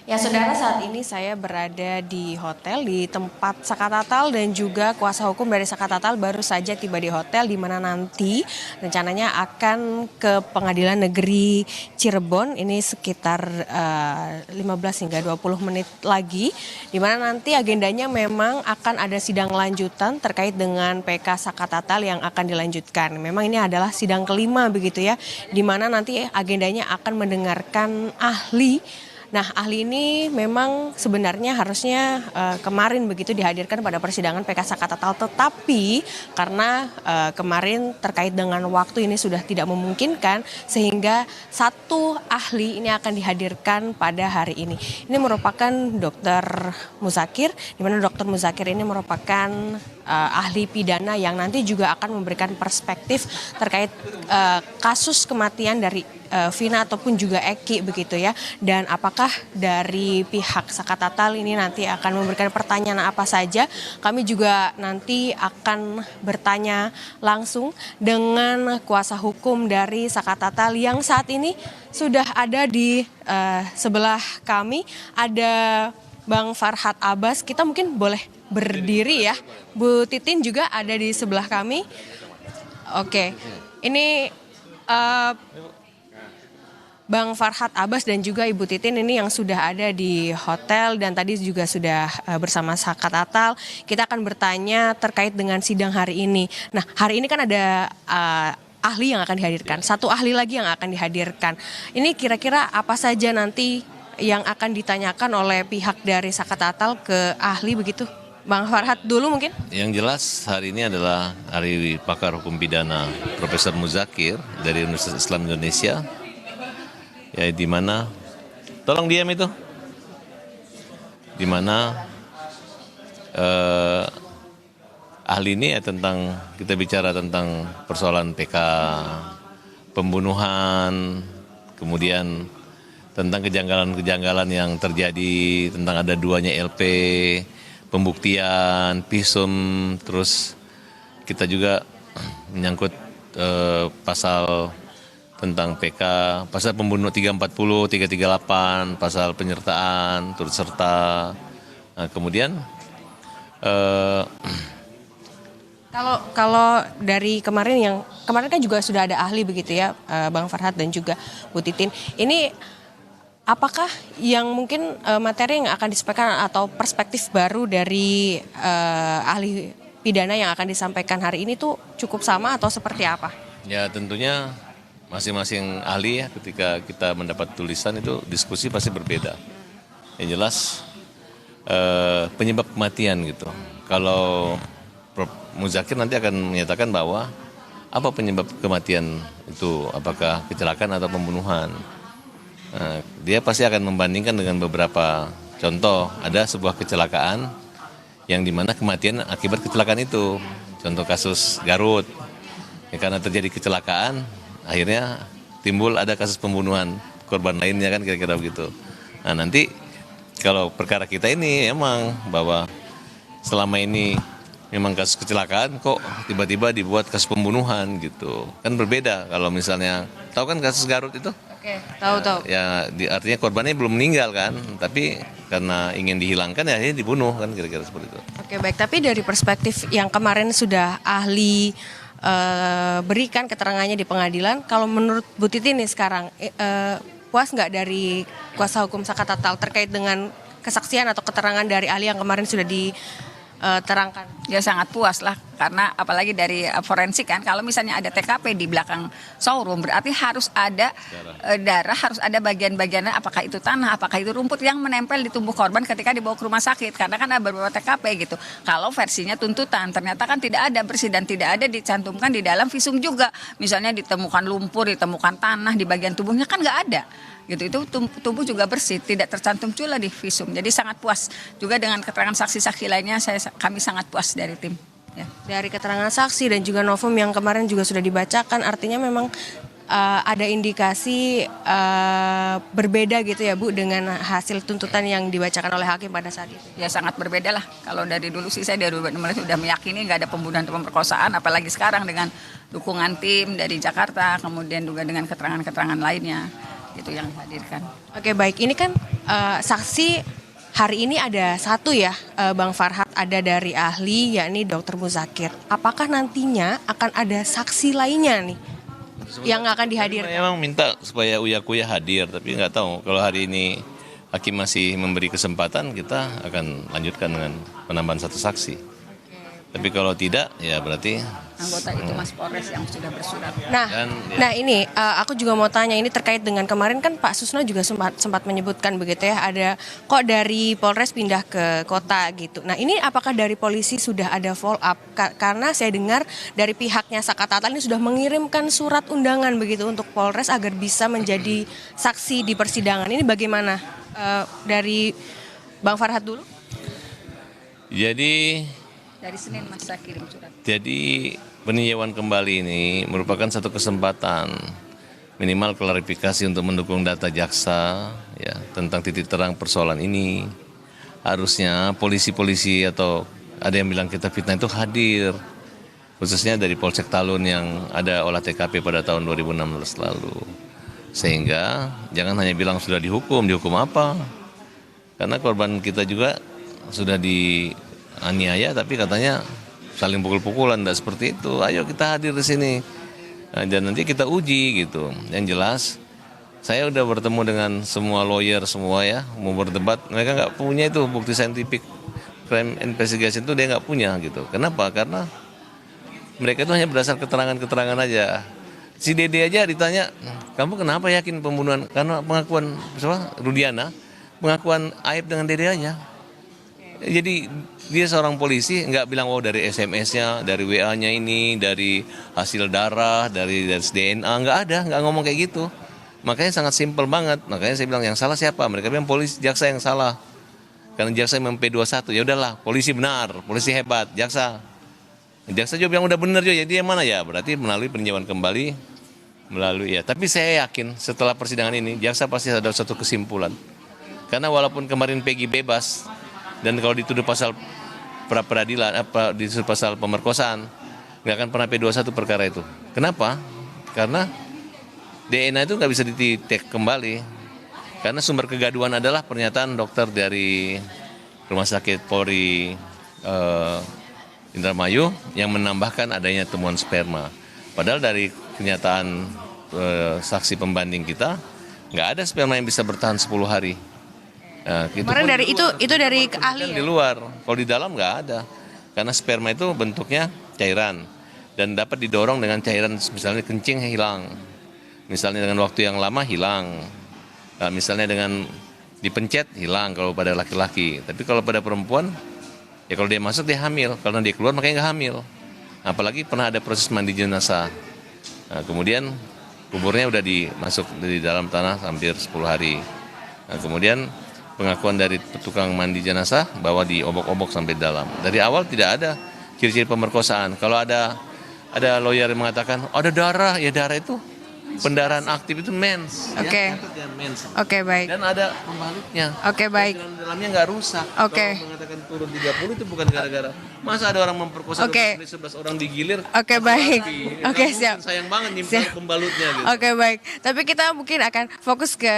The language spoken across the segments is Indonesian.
Ya, saudara, saat ini saya berada di hotel di tempat Saka Tatal dan juga kuasa hukum dari Saka Tatal baru saja tiba di hotel di mana nanti rencananya akan ke Pengadilan Negeri Cirebon. Ini sekitar 15 hingga 20 menit lagi, di mana nanti agendanya memang akan ada sidang lanjutan terkait dengan PK Saka Tatal yang akan dilanjutkan. Memang ini adalah sidang kelima begitu ya, di mana nanti agendanya akan mendengarkan ahli. Nah, ahli ini memang sebenarnya harusnya kemarin begitu dihadirkan pada persidangan PK Saka Tatal, tetapi karena kemarin terkait dengan waktu ini sudah tidak memungkinkan sehingga satu ahli ini akan dihadirkan pada hari ini. Ini merupakan Dr. Muzakir, di mana Dr. Muzakir ini merupakan ahli pidana yang nanti juga akan memberikan perspektif terkait kasus kematian dari Vina ataupun juga Eki begitu ya, dan apakah dari pihak Saka Tatal ini nanti akan memberikan pertanyaan apa saja. Kami juga nanti akan bertanya langsung dengan kuasa hukum dari Saka Tatal yang saat ini sudah ada di sebelah kami. Ada Bang Farhad Abbas, kita mungkin boleh berdiri ya. Bu Titin juga ada di sebelah kami. Oke, ini Bang Farhad Abbas dan juga Ibu Titin ini yang sudah ada di hotel dan tadi juga sudah bersama Saka Tatal. Kita akan bertanya terkait dengan sidang hari ini. Nah, hari ini kan ada ahli yang akan dihadirkan, satu ahli lagi yang akan dihadirkan. Ini kira-kira apa saja nanti yang akan ditanyakan oleh pihak dari Saka Tatal ke ahli begitu? Bang Farhad dulu mungkin. Yang jelas hari ini adalah hari pakar hukum pidana Profesor Muzakir dari Universitas Islam Indonesia. Ya, di mana tolong diam itu, di mana ahli ini ya tentang, kita bicara tentang persoalan PK, pembunuhan, kemudian tentang kejanggalan-kejanggalan yang terjadi, tentang ada duanya LP, pembuktian, visum, terus kita juga menyangkut pasal tentang PK, pasal pembunuh 340, 338, pasal penyertaan, turut serta. Nah, kemudian Kalau dari kemarin kan juga sudah ada ahli begitu ya, Bang Farhad dan juga Bu Titin. Ini apakah yang mungkin materi yang akan disampaikan atau perspektif baru dari ahli pidana yang akan disampaikan hari ini tuh cukup sama atau seperti apa? ya tentunya masing-masing ahli ya, ketika kita mendapat tulisan itu diskusi pasti berbeda. Yang jelas penyebab kematian gitu. Kalau Prof. Muzakir nanti akan menyatakan bahwa apa penyebab kematian itu, apakah kecelakaan atau pembunuhan. Dia pasti akan membandingkan dengan beberapa contoh. Ada sebuah kecelakaan yang dimana kematian akibat kecelakaan itu. Contoh kasus Garut, ya, karena terjadi kecelakaan akhirnya timbul ada kasus pembunuhan korban lainnya, kan kira-kira begitu. Nah, nanti kalau perkara kita ini emang bahwa selama ini memang kasus kecelakaan kok tiba-tiba dibuat kasus pembunuhan gitu. Kan berbeda kalau misalnya, tahu kan kasus Garut itu? Oke, tahu. Artinya korbannya belum meninggal kan, tapi karena ingin dihilangkan ya akhirnya dibunuh, kan kira-kira seperti itu. Oke, baik, tapi dari perspektif yang kemarin sudah ahli berikan keterangannya di pengadilan, kalau menurut Bu Titi nih sekarang puas nggak dari kuasa hukum Saka Tatal terkait dengan kesaksian atau keterangan dari ahli yang kemarin sudah diterangkan? Ya sangat puas lah, karena apalagi dari forensik kan, kalau misalnya ada TKP di belakang showroom berarti harus ada darah, harus ada bagian-bagiannya, apakah itu tanah, apakah itu rumput yang menempel di tubuh korban ketika dibawa ke rumah sakit, karena kan ada beberapa TKP gitu. Kalau versinya tuntutan ternyata kan tidak ada bersih dan tidak ada dicantumkan di dalam visum juga, misalnya ditemukan lumpur, ditemukan tanah di bagian tubuhnya, kan nggak ada gitu. Itu tubuh juga bersih, tidak tercantum pula di visum. Jadi sangat puas juga dengan keterangan saksi-saksi lainnya. Kami sangat puas dari tim ya. Dari keterangan saksi dan juga novum yang kemarin juga sudah dibacakan, artinya memang ada indikasi berbeda gitu ya Bu dengan hasil tuntutan yang dibacakan oleh hakim pada saat itu. Ya sangat berbeda lah. Kalau dari dulu sih saya dari 2016 sudah meyakini nggak ada pembunuhan atau pemerkosaan, apalagi sekarang dengan dukungan tim dari Jakarta, kemudian juga dengan keterangan-keterangan lainnya. gitu yang dihadirkan. Oke, baik. Ini kan saksi hari ini ada satu ya, Bang Farhat, ada dari ahli yakni Dr. Muzakir. Apakah nantinya akan ada saksi lainnya nih yang akan dihadirkan? Memang minta supaya Uya Kuya hadir, tapi nggak tahu kalau hari ini hakim masih memberi kesempatan, kita akan lanjutkan dengan penambahan satu saksi. Tapi kalau tidak, ya berarti Anggota itu Mas Polres yang sudah bersurat. Nah, ini aku juga mau tanya, ini terkait dengan kemarin kan Pak Susno juga sempat menyebutkan begitu ya, ada kok dari Polres pindah ke kota gitu. Nah, ini apakah dari polisi sudah ada follow up? Karena saya dengar dari pihaknya Sakatatal ini sudah mengirimkan surat undangan begitu untuk Polres agar bisa menjadi saksi di persidangan. Ini bagaimana? Dari Bang Farhat dulu? Jadi Dari Senin Mas saya kirim surat. Jadi peninjauan kembali ini merupakan satu kesempatan minimal klarifikasi untuk mendukung data jaksa ya tentang titik terang persoalan ini. Harusnya polisi-polisi atau ada yang bilang kita fitnah itu hadir, khususnya dari Polsek Talun yang ada olah TKP pada tahun 2016 lalu. Sehingga jangan hanya bilang sudah dihukum apa? Karena korban kita juga sudah dianiaya tapi katanya saling pukul-pukulan, tidak seperti itu. Ayo kita hadir di sini dan nanti kita uji gitu. Yang jelas saya udah bertemu dengan semua lawyer semua ya, mau berdebat, mereka nggak punya itu bukti saintifik crime investigation itu dia nggak punya gitu. Kenapa? Karena mereka itu hanya berdasar keterangan-keterangan aja. Si Dede aja ditanya, kamu kenapa yakin pembunuhan? Karena pengakuan Rudiana, pengakuan Aib dengan Dede aja. Jadi dia seorang polisi nggak bilang oh dari SMS-nya, dari WA-nya ini, dari hasil darah, dari DNA, nggak ngomong kayak gitu. Makanya sangat simpel banget. Makanya saya bilang yang salah siapa? Mereka bilang polisi, jaksa yang salah. Karena jaksa yang P21, ya udahlah, polisi benar, polisi hebat, jaksa. Jaksa juga bilang udah benar juga, jadi yang mana ya? Berarti melalui peninjauan kembali, melalui ya. Tapi saya yakin setelah persidangan ini, jaksa pasti ada satu kesimpulan. Karena walaupun kemarin Peggy bebas, dan kalau dituduh pasal pra-peradilan, dituduh pasal pemerkosaan, nggak akan pernah P21 perkara itu. Kenapa? Karena DNA itu nggak bisa di-take kembali. Karena sumber kegaduhan adalah pernyataan dokter dari Rumah Sakit Polri Indramayu yang menambahkan adanya temuan sperma. Padahal dari kenyataan saksi pembanding kita, nggak ada sperma yang bisa bertahan 10 hari. Nah, Kemarin dari itu dari ahli di luar, kalau di dalam nggak ada, karena sperma itu bentuknya cairan dan dapat didorong dengan cairan, misalnya kencing hilang, misalnya dengan waktu yang lama hilang, nah, misalnya dengan dipencet hilang kalau pada laki-laki, tapi kalau pada perempuan ya kalau dia masuk dia hamil, kalau dia keluar makanya nggak hamil, apalagi pernah ada proses mandi jenazah, nah, kemudian kuburnya udah dimasuk di dalam tanah hampir 10 hari, nah, kemudian pengakuan dari tukang mandi jenazah bahwa diobok-obok sampai dalam. Dari awal tidak ada ciri-ciri pemerkosaan. Kalau ada lawyer yang mengatakan ada darah, ya darah itu pendarahan aktif itu mens. Oke. Ya, mens. Oke, baik. Dan ada pembaliknya. Oke, baik. Dalamnya nggak rusak. Oke. Kalau mengatakan turun 30 itu bukan gara-gara masa ada orang memperkosa 11 orang digilir. Oke, baik. Oke, siap. Sayang banget nyimpan pembalutnya gitu. Oke, baik. Tapi kita mungkin akan fokus ke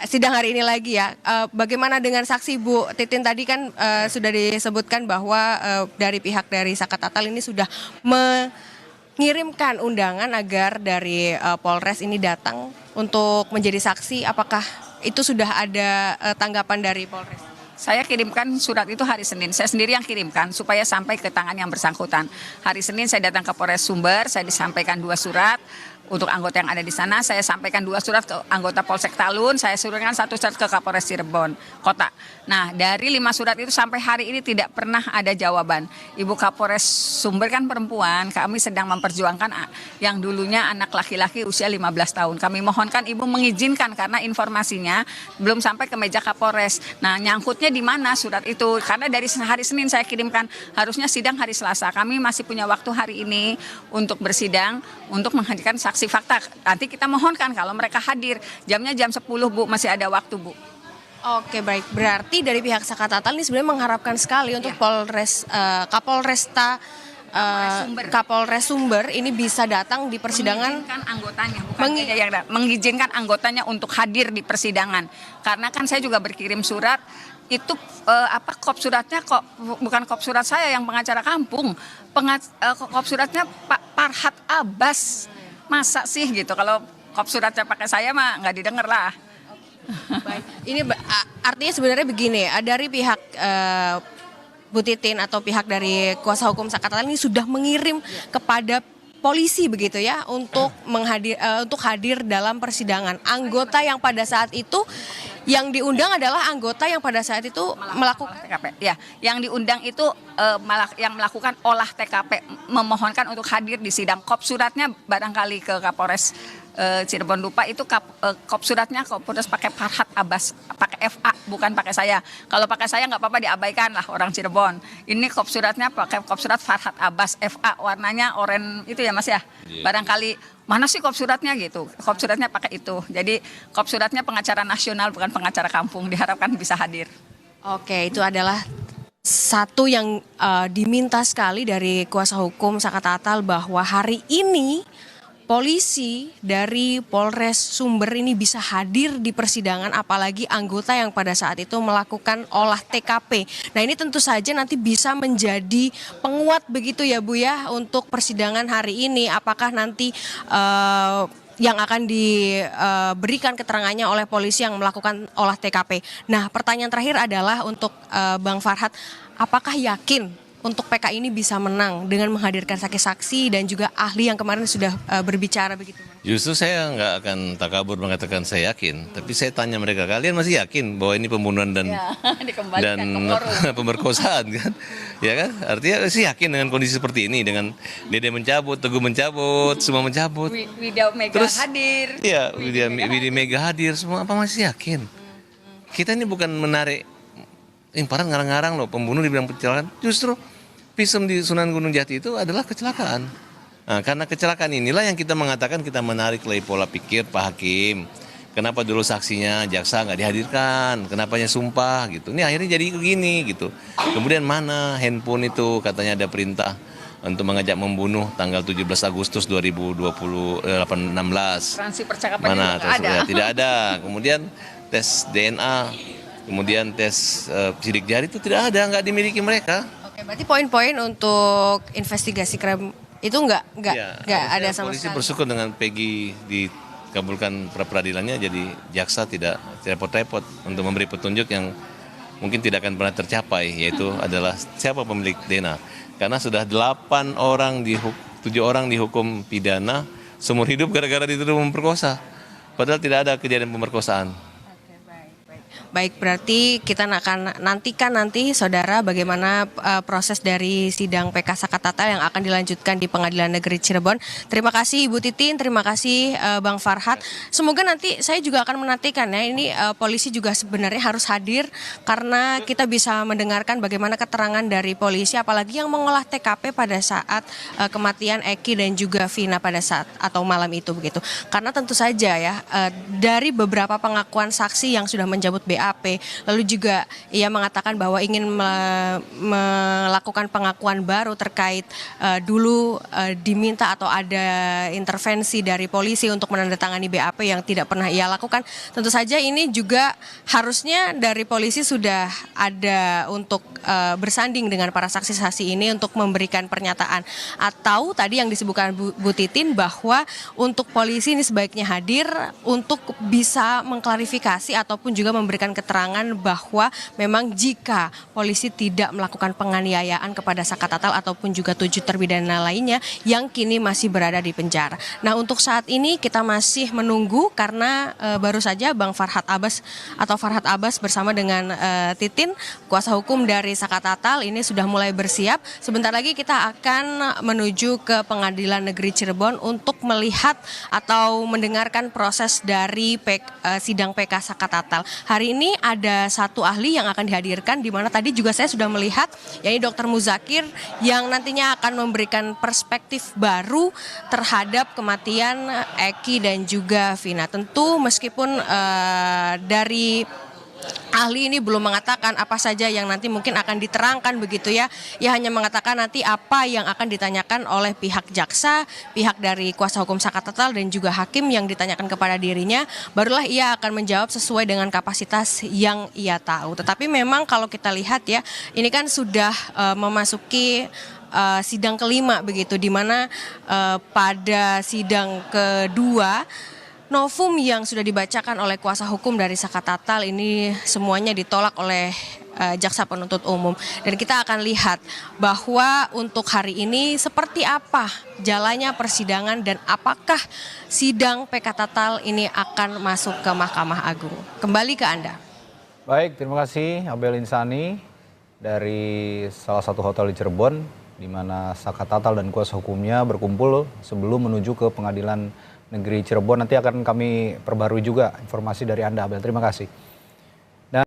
sidang hari ini lagi ya. Bagaimana dengan saksi Bu Titin tadi kan sudah disebutkan bahwa dari pihak dari Sakatatal ini sudah mengirimkan undangan agar dari Polres ini datang untuk menjadi saksi. Apakah itu sudah ada tanggapan dari Polres? Saya kirimkan surat itu hari Senin. Saya sendiri yang kirimkan supaya sampai ke tangan yang bersangkutan. Hari Senin saya datang ke Polres Sumber, saya disampaikan 2 surat. Untuk anggota yang ada di sana, saya sampaikan 2 surat ke anggota Polsek Talun, saya suratkan 1 surat ke Kapolres Cirebon Kota. Nah, dari 5 surat itu sampai hari ini tidak pernah ada jawaban. Ibu Kapolres Sumber kan perempuan, kami sedang memperjuangkan yang dulunya anak laki-laki usia 15 tahun. Kami mohonkan Ibu mengizinkan karena informasinya belum sampai ke meja Kapolres. Nah, nyangkutnya di mana surat itu? Karena dari hari Senin saya kirimkan, harusnya sidang hari Selasa. Kami masih punya waktu hari ini untuk bersidang, untuk menghadirkan saksi fakta. Nanti kita mohonkan kalau mereka hadir. Jamnya jam 10 Bu, masih ada waktu Bu. Oke, baik. Berarti dari pihak Sakatatal ini sebenarnya mengharapkan sekali untuk Polres Kapolresta Kapolres Sumber ini bisa datang di persidangan. Mengizinkan anggotanya, bukan dia yang mengizinkan anggotanya untuk hadir di persidangan. Karena kan saya juga berkirim surat itu kop suratnya kok bukan kop surat saya yang pengacara kampung, kop suratnya Pak Farhat Abbas. Masa sih gitu, kalau kop suratnya pakai saya mah nggak didengar lah. Baik. Ini artinya sebenarnya begini, dari pihak Bu Titin atau pihak dari kuasa hukum Sakatatal ini sudah mengirim kepada polisi begitu ya untuk hadir dalam persidangan. Anggota yang pada saat itu yang diundang adalah anggota yang pada saat itu melakukan TKP. Ya, yang diundang itu yang melakukan olah TKP, memohonkan untuk hadir di sidang. Kop suratnya barangkali ke Kapolres Cirebon lupa itu kop suratnya Kapolres pakai Farhat Abbas, pakai FA bukan pakai saya. Kalau pakai saya nggak apa-apa, diabaikan lah orang Cirebon. Ini kop suratnya pakai kop surat Farhat Abbas FA, warnanya oranye itu ya Mas ya. Barangkali mana sih kop suratnya gitu. Kop suratnya pakai itu. Jadi kop suratnya pengacara nasional bukan pengacara kampung, diharapkan bisa hadir. Oke, itu adalah satu yang diminta sekali dari kuasa hukum Sakatatal bahwa hari ini polisi dari Polres Sumber ini bisa hadir di persidangan, apalagi anggota yang pada saat itu melakukan olah TKP. Nah ini tentu saja nanti bisa menjadi penguat begitu ya Bu ya untuk persidangan hari ini. Apakah nanti yang akan diberikan keterangannya oleh polisi yang melakukan olah TKP. Nah pertanyaan terakhir adalah untuk Bang Farhat, apakah yakin untuk PK ini bisa menang dengan menghadirkan saksi-saksi dan juga ahli yang kemarin sudah berbicara begitu? Justru saya nggak akan takabur mengatakan saya yakin, tapi saya tanya mereka, kalian masih yakin bahwa ini pembunuhan dan pemerkosaan kan? Ya kan? Artinya sih yakin dengan kondisi seperti ini, dengan Dede mencabut, Teguh mencabut, semua mencabut. Widya Mega hadir. Iya, Widya Mega hadir, semua apa masih yakin? Kita ini bukan menarik imparan ngarang-ngarang loh, pembunuh dibilang kecelakaan. Justru visum di Sunan Gunung Jati itu adalah kecelakaan. Nah, karena kecelakaan inilah yang kita mengatakan kita menarik lagi pola pikir Pak Hakim. Kenapa dulu saksinya jaksa nggak dihadirkan? Kenapanya sumpah gitu? Ini akhirnya jadi begini gitu. Kemudian mana handphone itu katanya ada perintah untuk mengajak membunuh tanggal 17 Agustus 2016. Transi percakapan mana? ada. Ya, tidak ada. Kemudian tes DNA, kemudian tes sidik jari itu tidak ada, nggak dimiliki mereka. Oke, berarti poin-poin untuk investigasi krim itu nggak ada sama polisi sekali. bersyukur dengan Peggy dikabulkan pra-peradilannya, jadi jaksa tidak repot-repot untuk memberi petunjuk yang mungkin tidak akan pernah tercapai, yaitu adalah siapa pemilik DNA. Karena sudah 7 orang dihukum pidana seumur hidup gara-gara dituduh memperkosa. Padahal tidak ada kejadian pemerkosaan. Baik, berarti kita akan nantikan nanti saudara bagaimana proses dari sidang PK Sakatatal yang akan dilanjutkan di Pengadilan Negeri Cirebon. Terima kasih Ibu Titin, terima kasih Bang Farhat. Semoga nanti saya juga akan menantikan ya, ini polisi juga sebenarnya harus hadir karena kita bisa mendengarkan bagaimana keterangan dari polisi, apalagi yang mengolah TKP pada saat kematian Eki dan juga Vina pada saat atau malam itu begitu. Karena tentu saja ya dari beberapa pengakuan saksi yang sudah menjabut BAP, lalu juga ia mengatakan bahwa ingin melakukan pengakuan baru terkait dulu diminta atau ada intervensi dari polisi untuk menandatangani BAP yang tidak pernah ia lakukan. Tentu saja ini juga harusnya dari polisi sudah ada untuk bersanding dengan para saksi-saksi ini untuk memberikan pernyataan. Atau tadi yang disebutkan Bu Titin bahwa untuk polisi ini sebaiknya hadir untuk bisa mengklarifikasi ataupun juga memberikan keterangan bahwa memang jika polisi tidak melakukan penganiayaan kepada Sakatatal ataupun juga 7 terpidana lainnya yang kini masih berada di penjara. Nah untuk saat ini kita masih menunggu karena baru saja Bang Farhat Abbas bersama dengan Titin, kuasa hukum dari Sakatatal ini sudah mulai bersiap. Sebentar lagi kita akan menuju ke Pengadilan Negeri Cirebon untuk melihat atau mendengarkan proses dari sidang PK Sakatatal. Hari ini ada satu ahli yang akan dihadirkan, di mana tadi juga saya sudah melihat, yaitu Dr. Muzakir yang nantinya akan memberikan perspektif baru terhadap kematian Eki dan juga Vina. Tentu meskipun dari ahli ini belum mengatakan apa saja yang nanti mungkin akan diterangkan begitu ya. Ia hanya mengatakan nanti apa yang akan ditanyakan oleh pihak jaksa, pihak dari kuasa hukum Saka Tatal dan juga hakim yang ditanyakan kepada dirinya, barulah ia akan menjawab sesuai dengan kapasitas yang ia tahu. Tetapi memang kalau kita lihat ya, ini kan sudah memasuki sidang kelima begitu, di mana pada sidang kedua novum yang sudah dibacakan oleh kuasa hukum dari Saka Tatal ini semuanya ditolak oleh jaksa penuntut umum. Dan kita akan lihat bahwa untuk hari ini seperti apa jalannya persidangan dan apakah sidang PK Tatal ini akan masuk ke Mahkamah Agung. Kembali ke Anda. Baik, terima kasih Abel Insani dari salah satu hotel di Cirebon, di mana Saka Tatal dan kuasa hukumnya berkumpul sebelum menuju ke Pengadilan Negeri Cirebon. Nanti akan kami perbarui juga informasi dari Anda, Abel. Terima kasih.